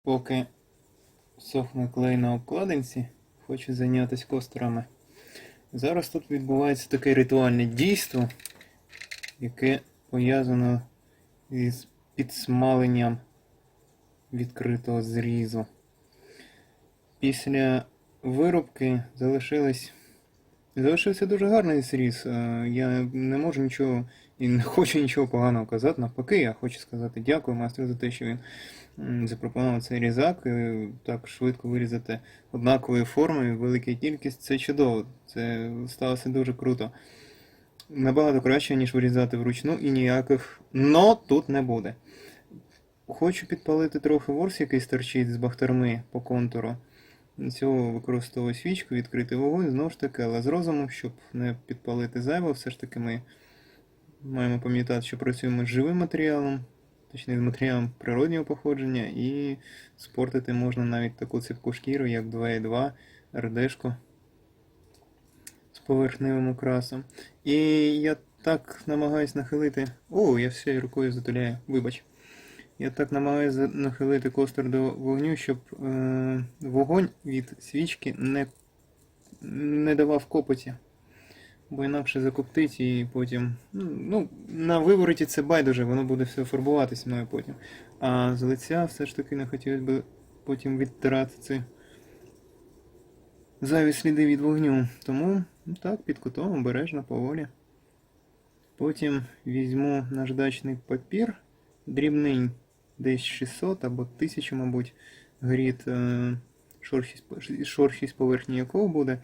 Поки сохне клей на обкладинці, хочу зайнятися костерами. Зараз тут відбувається таке ритуальне дійство, яке пов'язано із підсмаленням відкритого зрізу. Після вирубки залишився дуже гарний зріз. Я не можу нічого і не хочу нічого поганого казати. Навпаки, я хочу сказати дякую майстру за те, що він запропонував цей різак. Так швидко вирізати однакової форми, велика кількість. Це чудово. Це сталося дуже круто. Набагато краще, ніж вирізати вручну, і ніяких «но» тут не буде. Хочу підпалити трохи ворс, який торчить з бахтерми по контуру. Для цього використовую свічку, відкритий вогонь, знову ж таки, але з розумом, щоб не підпалити зайво. Все ж таки ми маємо пам'ятати, що працюємо з живим матеріалом, точніше з матеріалом природнього походження, і спортити можна навіть таку ципку шкіру, як 2,2 РДшку з поверхневим окрасом. І я так намагаюсь нахилити... О, я всією рукою затуляю, вибач. Я так намагаюся нахилити костер до вогню, щоб вогонь від свічки не давав копоті. Бо інакше закоптить і потім... на вивороті це байдуже, воно буде все фарбуватися мною потім. А з лиця все ж таки не хотілося б потім відтирати ці зайві сліди від вогню. Тому так, під кутом, обережно, поволі. Потім візьму наждачний папір, дрібний, десь 600 або 1000, мабуть, гріт, шорсткість поверхні якого буде.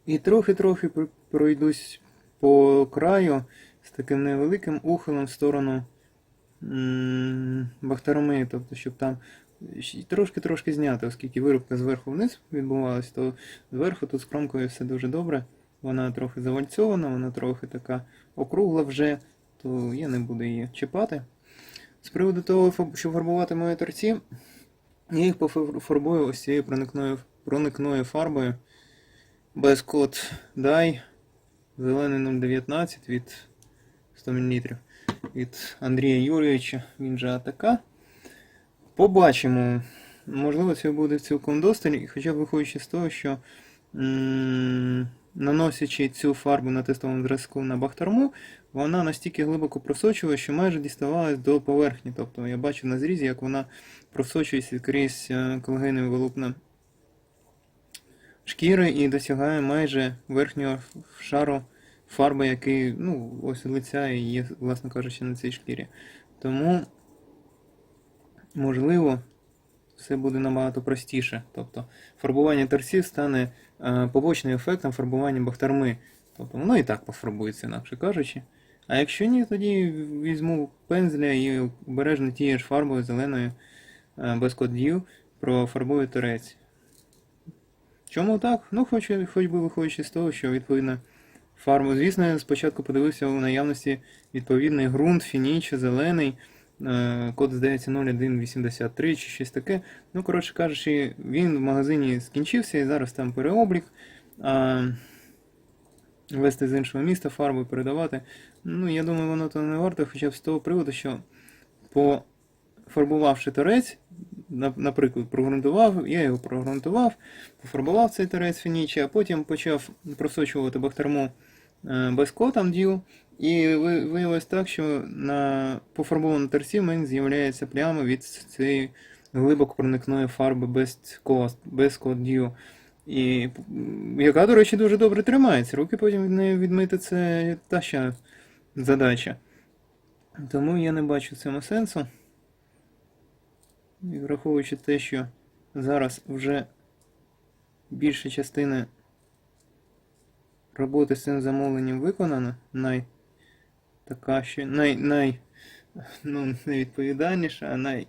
І трохи-трохи пройдусь по краю з таким невеликим ухилом в сторону бахтерми, тобто, щоб там трошки зняти, оскільки вирубка зверху вниз відбувалась, то зверху тут з кромкою все дуже добре. Вона трохи завальцьована, вона трохи така округла вже, то я не буду її чіпати. З приводу того, щоб фарбувати мої торці, я їх пофарбую ось цією проникною фарбою Bestcoat Dye зелений 019 від 100 мл від Андрія Юрійовича, він же АТК. Побачимо. Можливо, це буде цілком достатньо, хоча б виходячи з того, що наносячи цю фарбу на тестовому зразку на бахтерму, вона настільки глибоко просочувала, що майже діставалась до поверхні. Тобто я бачу на зрізі, як вона просочується крізь колагенове волокна шкіри і досягає майже верхнього шару фарби, який, ось лиця і є, власне кажучи, на цій шкірі. Тому, можливо, все буде набагато простіше. Тобто фарбування торців стане побочним ефектом фарбування бахтерми. Тобто воно і так пофарбується, інакше кажучи. А якщо ні, тоді візьму пензля і обережно тією ж фарбою зеленою Bestcoat Dew профарбую торець. Чому так? Хоч би виходячи з того, що відповідно фарбу. Звісно, я спочатку подивився у наявності відповідний ґрунт, фініч, зелений, код здається 0183 чи щось таке. Коротше кажучи, він в магазині скінчився і зараз там переоблік. Вести з іншого міста фарбу передавати. Я думаю, воно то не варто, хоча б з того приводу, що пофарбувавши торець, наприклад, я його прогрунтував, пофарбував цей торець фінічі, а потім почав просочувати бахтерму Bestcoat Dew, і виявилось так, що на пофарбованому торці в мене з'являються плями від цієї глибоко проникної фарби Bestcoat Dew. І яка, до речі, дуже добре тримається. Руки потім від неї відмити, це та ще задача. Тому я не бачу в цьому сенсу. І враховуючи те, що зараз вже більша частина роботи з цим замовленням виконана, найвідповідальніша, а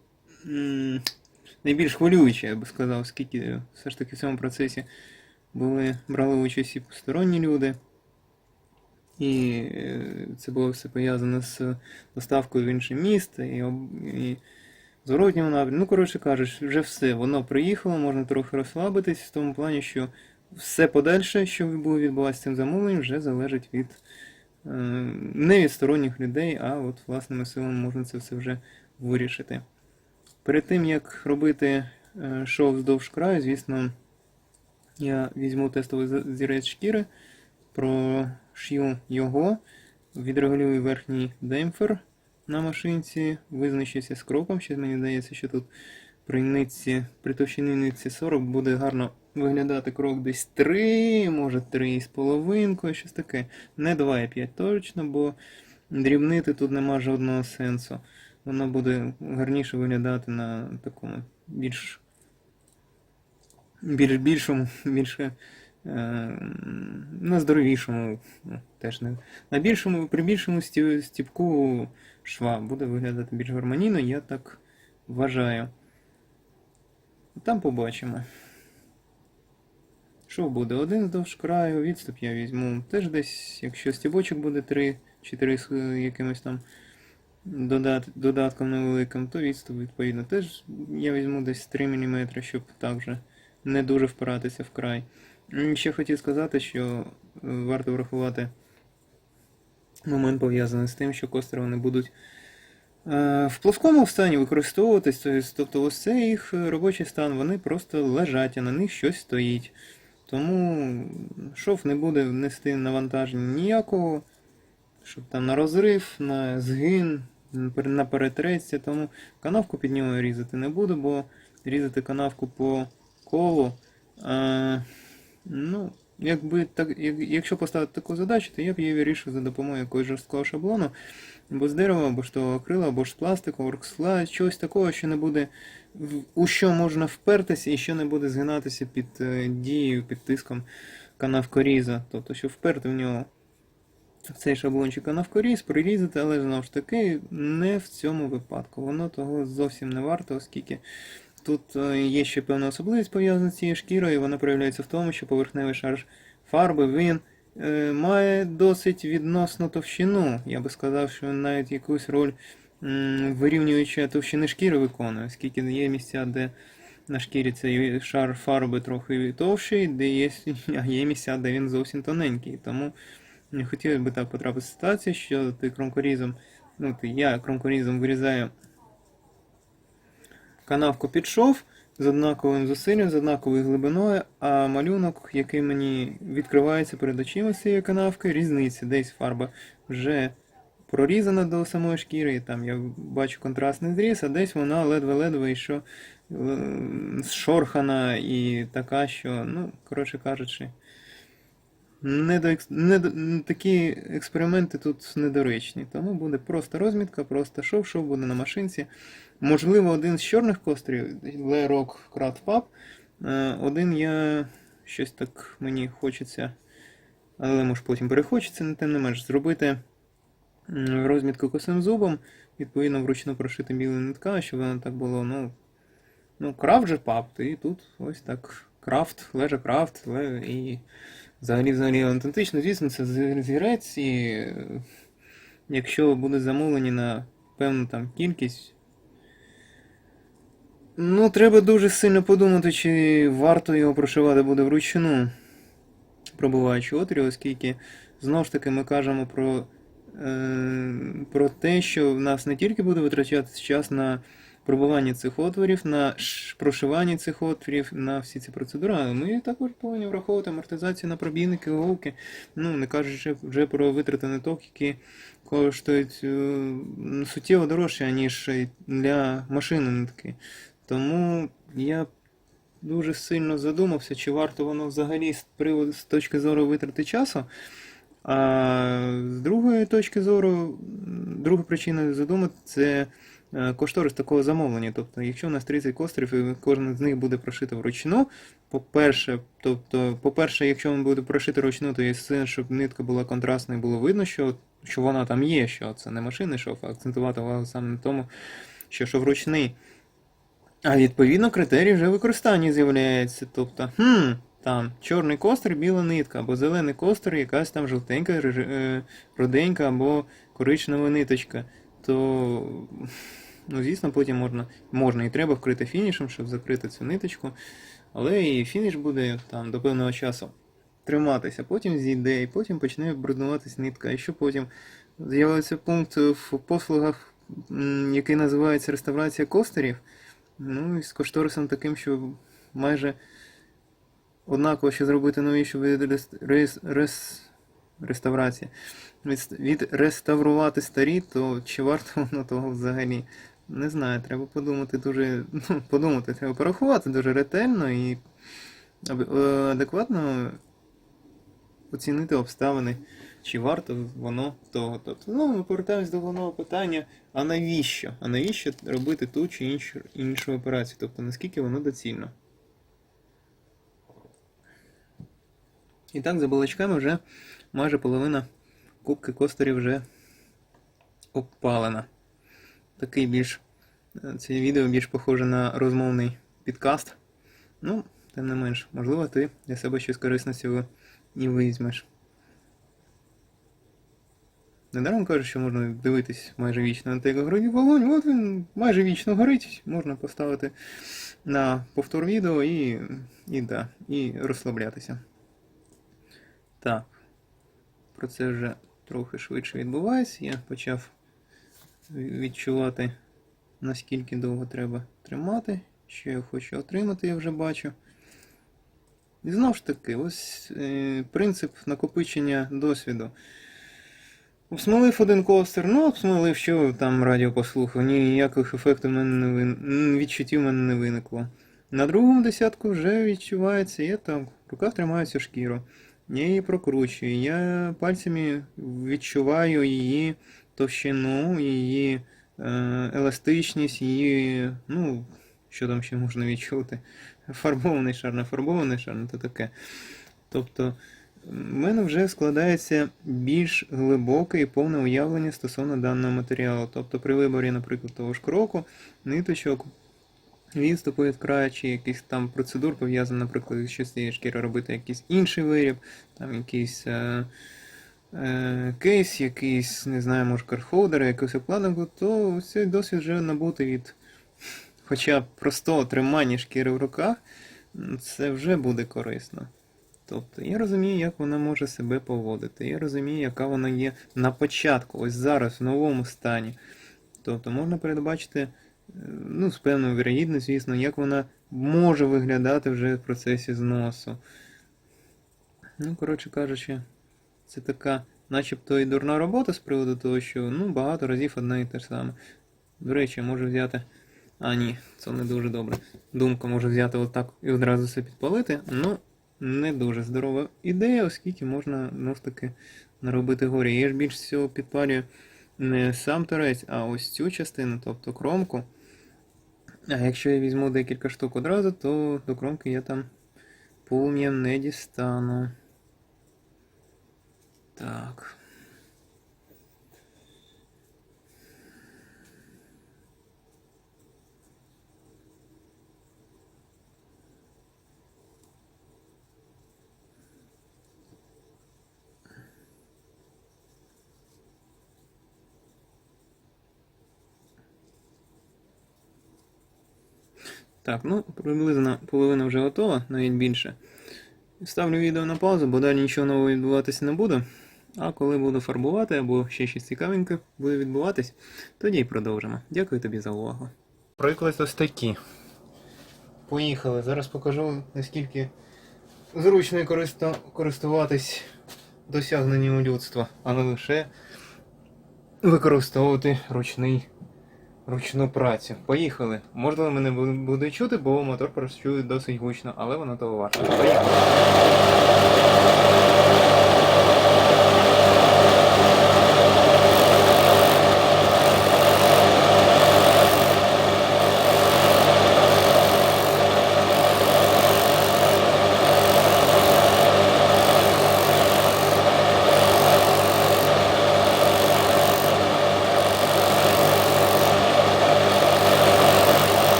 найбільш хвилююча, я би сказав, оскільки все ж таки в цьому процесі брали участь і посторонні люди. І це було все пов'язано з доставкою в інше місто, і зворотньому напрямку. Коротше кажучи, вже все, воно приїхало, можна трохи розслабитись, в тому плані, що все подальше, що буде відбуватися з цим замовленням, вже залежить не від сторонніх людей, а от власними силами можна це все вже вирішити. Перед тим, як робити шов вздовж краю, звісно, я візьму тестовий зірець шкіри, прошью його, відрегулюю верхній демпфер на машинці, визначуся з кроком, що мені здається, що тут при товщині нитці 40 буде гарно виглядати крок десь 3, може 3,5, щось таке. Не 2,5 точно, бо дрібнити тут нема жодного сенсу. Воно буде гарніше виглядати на такому на здоровішому, теж не, при більшому стіпку шва буде виглядати більш гармонійно, я так вважаю. Там побачимо. Шов буде один вздовж краю, відступ я візьму теж десь, якщо стібочок буде 3-4 з якимось там додатком невеликим, то відступ відповідно теж я візьму десь 3 мм, щоб так вже не дуже впиратися в край. Ще хотів сказати, що варто врахувати момент пов'язаний з тим, що костри вони будуть в плоскому стані використовуватись, тобто ось це їх робочий стан, вони просто лежать, а на них щось стоїть. Тому шов не буде нести навантаження ніякого, щоб там на розрив, на згин, на перетреться, тому канавку під нього різати не буду, бо різати канавку по колу, якщо поставити таку задачу, то я б її вирішив за допомогою якогось жорсткого шаблону, або з дерева, або ж того акрила, або ж з пластику, оргскла, чогось такого, що не буде, у що можна впертися і що не буде згинатися під дією, під тиском канавкоріза. Тобто, щоб вперти в нього в цей шаблончик канавкоріз, прирізати, але знову ж таки не в цьому випадку. Воно того зовсім не варто, оскільки тут є ще певна особливість пов'язана з цією шкірою, і вона проявляється в тому, що поверхневий шар фарби, він має досить відносну товщину. Я би сказав, що він навіть якусь роль вирівнюючи товщини шкіри виконує, оскільки є місця, де на шкірі цей шар фарби трохи товщий, де є місця, де він зовсім тоненький. Тому не хотілося б так потрапити в ситуацію, що я кромкорізом вирізаю канавку під шов з однаковим зусиллям, з однаковою глибиною, а малюнок, який мені відкривається перед очима з цієї канавки, різниця. Десь фарба вже прорізана до самої шкіри, і там я бачу контрастний зріз, а десь вона ледве-ледве що зшорхана і така, що, коротше кажучи, такі експерименти тут недоречні. Тому буде просто розмітка, просто шов буде на машинці. Можливо, один з чорних кострів, Le Rock Craft Pub, один я щось так мені хочеться, але може потім перехочеться, тим не менш, зробити розмітку косим зубом, відповідно вручну прошити білий нитка, щоб воно так було, крафт же паб, і тут ось так лежа крафт, і взагалі аутентично, звісно, це зірець, і якщо буде замовлені на певну там кількість, треба дуже сильно подумати, чи варто його прошивати буде вручну, пробиваючи отвір, оскільки, знову ж таки, ми кажемо про те, що в нас не тільки буде витрачатися час на пробивання цих отворів, на прошивання цих отворів, на всі ці процедури, але ми також повинні враховувати амортизацію на пробійники, голки, не кажучи вже про витрати ниток, які коштують суттєво дорожче, ніж для машини нитки. Тому я дуже сильно задумався, чи варто воно взагалі з точки зору витрати часу. А з другої точки зору, друга причина задумати – це кошторис такого замовлення. Тобто, якщо у нас 30 кострів і кожен з них буде прошити вручну, по-перше, якщо він буде прошити вручну, то є сенс, щоб нитка була контрастна і було видно, що вона там є, що це не машинний шов, а акцентувати увагу саме на тому, що шов ручний. А відповідно критерій вже використання з'являється. Тобто, там чорний костер, біла нитка, або зелений костер, якась там жовтенька, руденька, або коричнева ниточка. То, звісно, потім можна і треба вкрити фінішем, щоб закрити цю ниточку. Але і фініш буде там до певного часу триматися, потім зійде, і потім почне бруднуватись нитка. І що потім з'явиться пункт в послугах, який називається реставрація костерів, Ну і з кошторисом таким, що майже однаково ще зробити новіші види реставрації. Відреставрувати старі, то чи варто воно того взагалі? Не знаю, треба подумати дуже. Ну, подумати, треба порахувати дуже ретельно і адекватно оцінити обставини, чи варто воно того. Тобто, ну, ми повертаємось до головного питання, а навіщо? А навіщо робити ту чи іншу операцію? Тобто, наскільки воно доцільно? І так, за балачками вже майже половина кубки костерів вже обпалена. Такий більш... Це відео більш похоже на розмовний підкаст. Ну, тим не менш, можливо, ти для себе щось корисне з цього і візьмеш. Недаром кажуть, що можна дивитись майже вічно на те, як горить вогонь. От він майже вічно горить. Можна поставити на повтор відео і розслаблятися. Так, про це вже трохи швидше відбувається. Я почав відчувати, наскільки довго треба тримати. Що я хочу отримати, я вже бачу. І знову ж таки, ось принцип накопичення досвіду. Обсмолив один костер, ну обсмолив, що там радіо послухав, ніяких ефектів відчуттів в мене не виникло. На другому десятку вже відчувається, я там в руках тримаюся шкіру. Я її прокручую, я пальцями відчуваю її товщину, її еластичність, її, ну, що там ще можна відчути. Фарбований шар, не фарбований шар, ну то таке. Тобто, в мене вже складається більш глибоке і повне уявлення стосовно даного матеріалу. Тобто при виборі, наприклад, того ж кроку, ниточок, відступу від краю, чи якихось там процедур пов'язаних, наприклад, якщо з цієї шкіри робити якийсь інший виріб, там якийсь кейс, якийсь, не знаю, може кархолдер, якусь обкладинку, то цей досвід вже набути від хоча б простого тримання шкіри в руках, це вже буде корисно. Тобто, я розумію, як вона може себе поводити. Я розумію, яка вона є на початку, ось зараз, в новому стані. Тобто, можна передбачити, ну, з певною вірогідністю, звісно, як вона може виглядати вже в процесі зносу. Ну, коротше кажучи, це така, начебто, і дурна робота з приводу того, що, ну, багато разів одне і те ж саме. До речі, я можу взяти... А, ні, це не дуже добре. Думка може взяти отак і одразу все підпалити, ну... Не дуже здорова ідея, оскільки можна, ну ж таки, наробити горі. Я ж більш всього підпалюю не сам торець, а ось цю частину, тобто кромку. А якщо я візьму декілька штук одразу, то до кромки я там полум'я не дістану. Так. Так, ну, приблизно половина вже готова, навіть більше. Ставлю відео на паузу, бо далі нічого нового відбуватися не буде. А коли буду фарбувати або ще щось цікавеньке буде відбуватись, тоді й продовжимо. Дякую тобі за увагу. Приклад ось такі. Поїхали. Зараз покажу, наскільки зручно користуватись досягненням людства, а не лише використовувати ручну працю. Поїхали. Можливо, мене буде чути, бо мотор працює досить гучно, але воно того варто. Поїхали.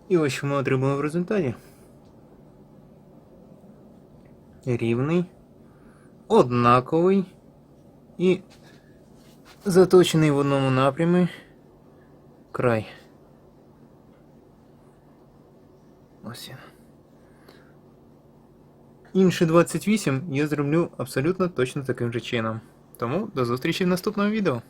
І ось що ми отримали в результаті. Рівний, однаковий і заточений в одному напрямі край. Ось він. Інші 28 я зроблю абсолютно точно таким же чином. Тому до зустрічі в наступному відео.